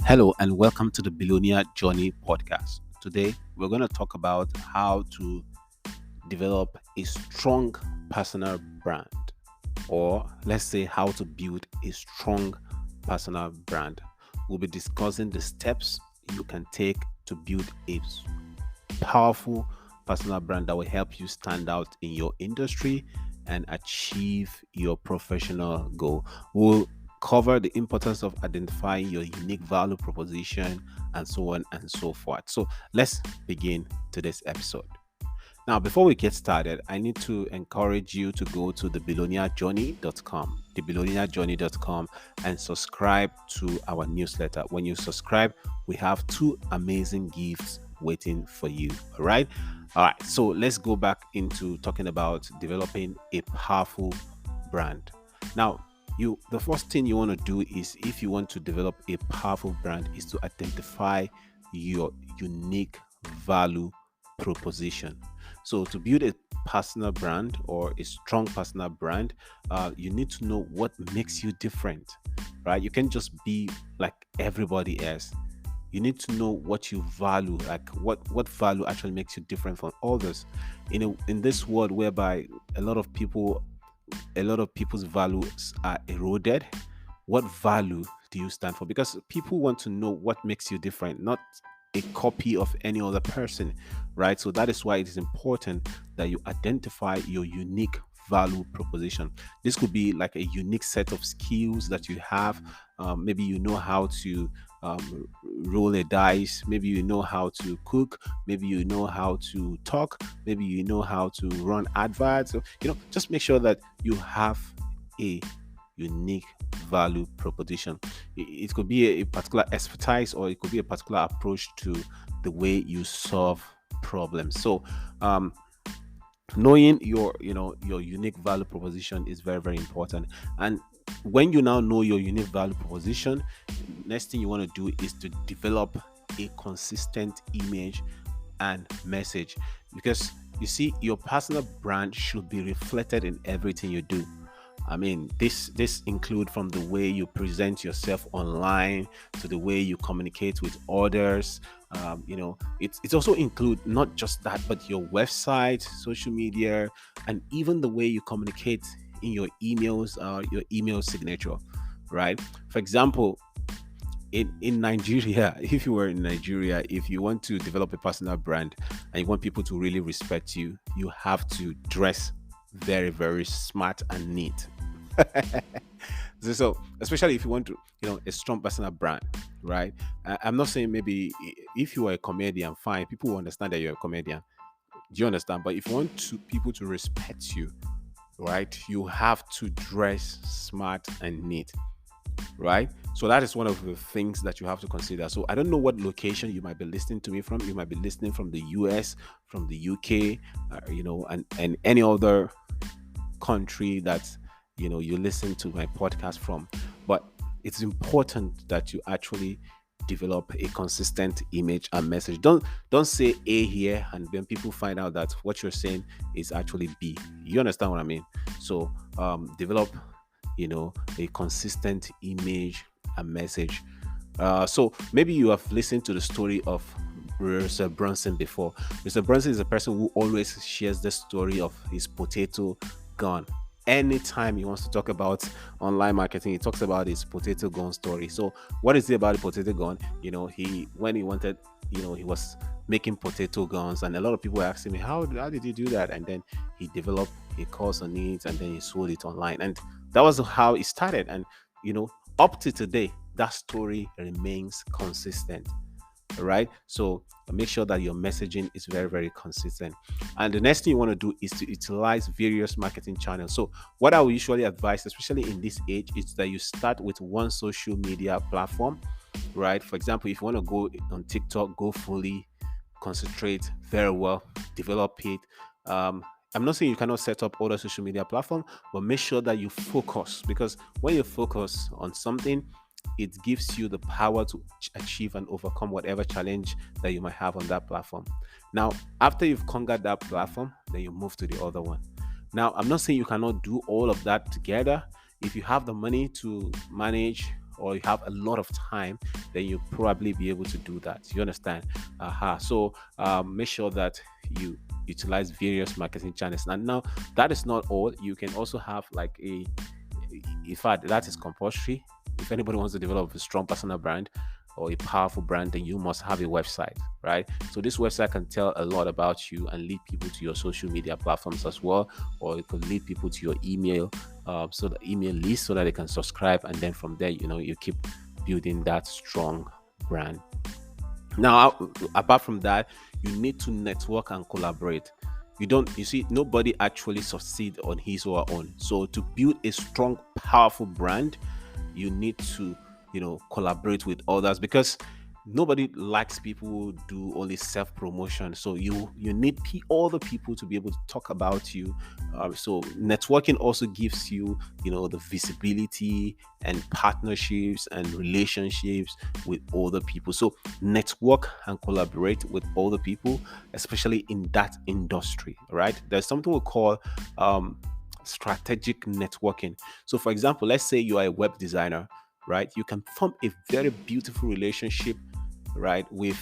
Hello and welcome to the Billionaire Journey podcast. Today, we're going to talk about how to develop a strong personal brand, or let's say how to build a strong personal brand. We'll be discussing the steps you can take to build a powerful personal brand that will help you stand out in your industry and achieve your professional goal. We'll cover the importance of identifying your unique value proposition and so on and so forth. So let's begin today's episode. Now, before we get started, I need to encourage you to go to thebillionairejourney.com, and subscribe to our newsletter. When you subscribe, we have two amazing gifts waiting for you. All right. So let's go back into talking about developing a powerful brand. Now, the first thing you want to do is, if you want to develop a powerful brand, is to identify your unique value proposition. So to build a personal brand or a strong personal brand, you need to know what makes you different, right? You can't just be like everybody else. You need to know what you value, like what value actually makes you different from others. In this world whereby a lot of people's values are eroded, what value do you stand for? Because people want to know what makes you different, not a copy of any other person, right? So that is why it is important that you identify your unique value proposition. This could be like a unique set of skills that you have. Maybe you know how to roll a dice, maybe you know how to cook, maybe you know how to talk, maybe you know how to run adverts. So, just make sure that you have a unique value proposition. It could be a particular expertise, or it could be a particular approach to the way you solve problems. So knowing your unique value proposition is very, very important. And when you now know your unique value proposition, next thing you want to do is to develop a consistent image and message, because you see, your personal brand should be reflected in everything you do. I mean, this include from the way you present yourself online to the way you communicate with others. It's also include not just that, but your website, social media, and even the way you communicate in your emails, your email signature, right? For example, in Nigeria, if you were in Nigeria, if you want to develop a personal brand and you want people to really respect you, you have to dress very, very smart and neat. So especially if you want to, a strong personal brand, right? I'm not saying maybe if you are a comedian, fine, people will understand that you're a comedian. Do you understand? But if you want people to respect you, right, you have to dress smart and neat, right? So that is one of the things that you have to consider. So I don't know what location you might be listening to me from. You might be listening from the US, from the UK, and any other country that you listen to my podcast from. But it's important that you actually develop a consistent image and message. Don't say A here and then people find out that what you're saying is actually B. You understand what I mean? So develop a consistent image and message. So maybe you have listened to the story of Russell Brunson before. Russell Brunson is a person who always shares the story of his potato gun. Anytime he wants to talk about online marketing, he talks about his potato gun story. So what is it about the potato gun? He was making potato guns, and a lot of people were asking me, how did you do that? And then he developed a course on it, and then he sold it online. And that was how it started. And up to today, that story remains consistent. All right. So make sure that your messaging is very, very consistent. And the next thing you want to do is to utilize various marketing channels. So what I will usually advise, especially in this age, is that you start with one social media platform, right? For example, if you want to go on TikTok, go fully, concentrate very well, develop it. I'm not saying you cannot set up other social media platform, but make sure that you focus, because when you focus on something, it gives you the power to achieve and overcome whatever challenge that you might have on that platform. Now, after you've conquered that platform, then you move to the other one. Now, I'm not saying you cannot do all of that together. If you have the money to manage or you have a lot of time, then you'll probably be able to do that. You understand? So make sure that you utilize various marketing channels. And now that is not all. You can also have like in fact, that is compulsory. If anybody wants to develop a strong personal brand or a powerful brand, then you must have a website, right? So this website can tell a lot about you and lead people to your social media platforms as well, or it could lead people to your email, so the email list, so that they can subscribe, and then from there, you keep building that strong brand. Now, apart from that, you need to network and collaborate. You see, nobody actually succeed on his or her own. So to build a strong, powerful brand, you need to, collaborate with others, because nobody likes people who do only self promotion. So you need all the people to be able to talk about you. So networking also gives you, the visibility and partnerships and relationships with other people. So network and collaborate with other people, especially in that industry. Right? There's something we call strategic networking. So, for example, let's say you are a web designer, right? You can form a very beautiful relationship, right, with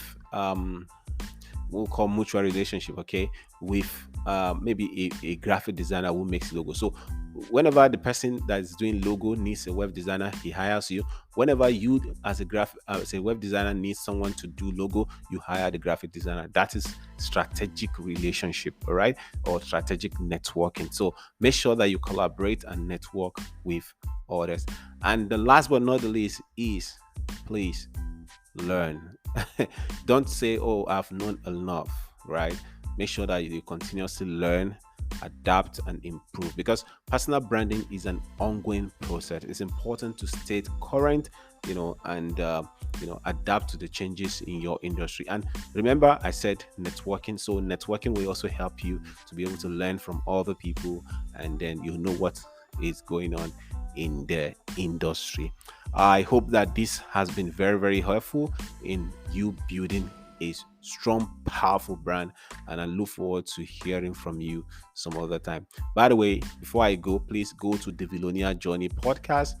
we'll call mutual relationship, okay, with maybe a graphic designer who makes logo. So whenever the person that is doing logo needs a web designer, he hires you. Whenever you as a web designer needs someone to do logo, you hire the graphic designer. That is strategic relationship, all right, or strategic networking. So make sure that you collaborate and network with others. And the last but not the least is, please learn. Don't say, oh, I've known enough, right? Make sure that you continuously learn, adapt, and improve, because personal branding is an ongoing process. It's important to stay current, and adapt to the changes in your industry. And remember, I said networking. So networking will also help you to be able to learn from other people, and then you know what is going on in the industry. I hope that this has been very, very helpful in you building a strong, powerful brand, and I look forward to hearing from you some other time. By the way, before I go, please go to the Billionaire Journey podcast.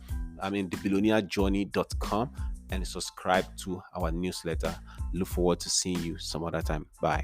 thebillionairejourney.com, and subscribe to our newsletter. Look forward to seeing you some other time. Bye.